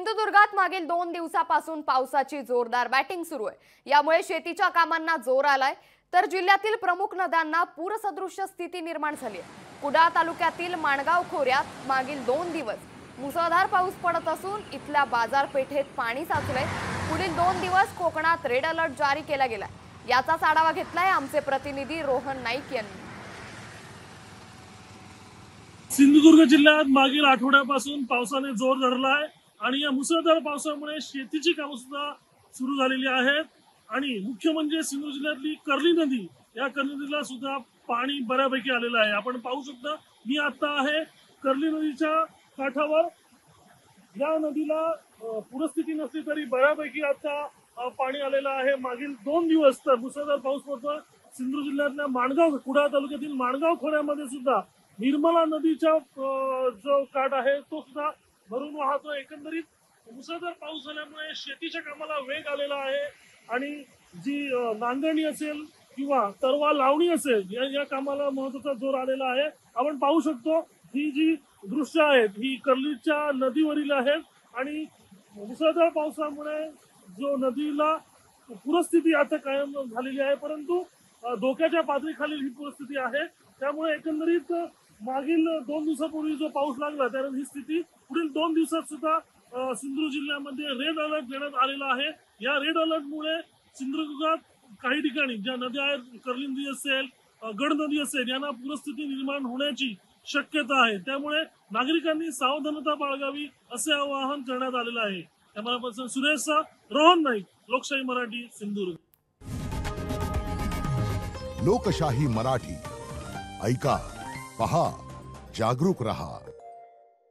सिंधुदुर्गात मागील 2 दिवसापासून पावसाची जोरदार बॅटिंग सुरू आहे। यामुळे शेतीच्या कामांना जोर आलाय, तर जिल्ह्यातील प्रमुख नद्यांना पूरसदृश्य स्थिती निर्माण झाली आहे। कुडाळ तालुक्यातील माणगाव खोऱ्यात मागील 2 दिवस मुसळधार पाऊस पडत असून इथल्या बाजारपेठेत पाणी साचलंय। पुढील 2 दिवस कोकणात रेड अलर्ट जारी केला गेलाय। याचाच आढावा घेतलाय आमचे प्रतिनिधी रोहन नाईक यांनी। सिंधुदुर्ग जिल्ह्यात मागील आठवड्यापासून पावसाने जोर धरला आहे आणि या मुसळधार पावसामुळे शेतीची कामे सुद्धा सुरू झालेली आहेत। आणि मुख्य म्हणजे सिंधुदुर्ग जिल्ह्यातली कर्ली नदी, या कर्ली नदीला सुद्धा पाणी बऱ्यापैकी आलेलं आहे। आपण पाहू शकता, मी आता आहे कर्ली नदीच्या काठावर। या नदीला पूरस्थिती नसली तरी बऱ्यापैकी आता पाणी आलेलं आहे। मागील 2 दिवस तर मुसळधार पाऊस पडतो। सिंधुदुर्ग जिल्ह्यातल्या माणगाव, कुडाळ तालुक्यातील माणगाव खोऱ्यामध्ये सुद्धा निर्मला नदीचा जो काठ आहे तो सुद्धा भरून वाहतो। एकंदरीत मुसळधार पाऊस झाल्यामुळे शेतीच्या कामाला वेग आलेला आहे आणि जी नांगरणी असेल किंवा तरवा लावणी असेल, या कामाला महत्त्वाचा जोर आलेला आहे। आपण पाहू शकतो, ही जी दृश्य आहेत ही कर्लीच्या नदीवरील आहेत आणि मुसळधार पावसामुळे जो नदीला पूरस्थिती आता कायम झालेली आहे, परंतु धोक्याच्या पातळीखालील ही पूरस्थिती आहे। त्यामुळे एकंदरीत मागील 2 दिवसापूर्वी जो पाऊस लागला त्यानंतर ही स्थिती पुढील 2 दिवसात सुद्धा सिंधुदुर्ग जिल्ह्यामध्ये रेड अलर्ट देण्यात आलेला आहे। या रेड अलर्टमुळे सिंधुदुर्गात काही ठिकाणी ज्या नद्या आहेत, कर्ली नदी असेल, गड नदी असेल, यांना पूरस्थिती निर्माण होण्याची शक्यता आहे। त्यामुळे नागरिकांनी सावधानता बाळगावी असे आवाहन करण्यात आलेलं आहे। कॅमेरा पर्सन सुरेश, रोहन नाईक, लोकशाही मराठी, सिंधुदुर्ग। लोकशाही मराठी, ऐका, पहा, जागरूक रहा।